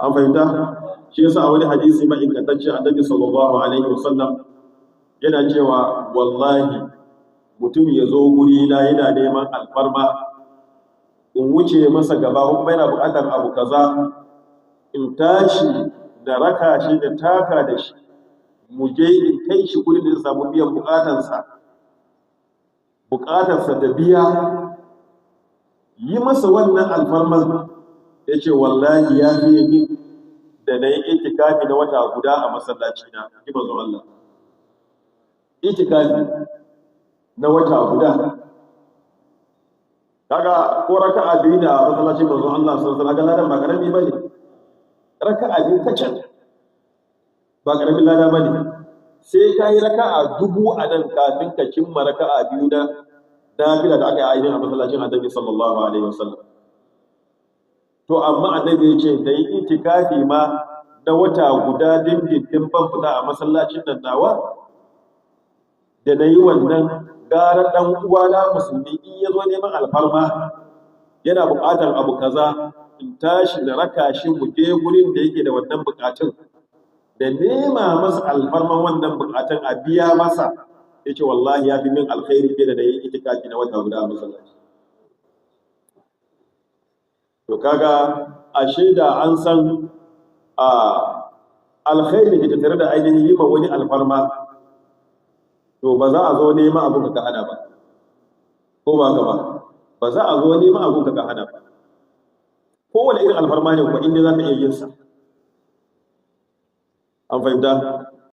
an fahimta shi yasa a wani hadisi ma ingantacce annabi sallallahu alaihi wasallam yana cewa wallahi mutum ya zo guri na yana neman alfarma in wuce masa gaba kuma yana buƙatar abu kaza in tashi da raka shi da taka da shi mu je in kai shi gurin da ya samu biyan buƙatarsa da biya yi masa wannan alfarman ya ce wallahi ya fiye min da na yi itikafi na wata guda a masallaci na ji manzon Allah itikafi na wata guda kaga ko raka'a biyu da masallacin manzon Allah sallallahu alaihi wasallam ba karami bane raka'a biyu kacal ba karamin lada bane sai kai raka'a dubu a nan kafin ka cimma raka'a biyu na nafila da aka yi ainihin a masallacin Annabi sallallahu alaihi wasallam to amma Annabi ya ce da yi itikafi ma na wata guda dindindin ban fita a masallacin nan nawa da na yi wannan gara ɗan uwana musulmi in ya zo neman alfarma yana buƙatar abu kaza in tashi da raka shi mu je gurin da yake da wannan buƙatun da nema masa alfarman wannan buƙatun a biya masa yace wallahi ya fi min alkhairi fiye da yin itikafi na wata guda a masallaci to kaga ashe da an san alkhairi da ke tattare da ainihin yi ma wani alfarma to ba za a zo nema abun ka hana ba ko ba ka ba za a zo nema abun ka hana ba kowane irin alfarma ne kuma inda za ka iya yin sa an fahimta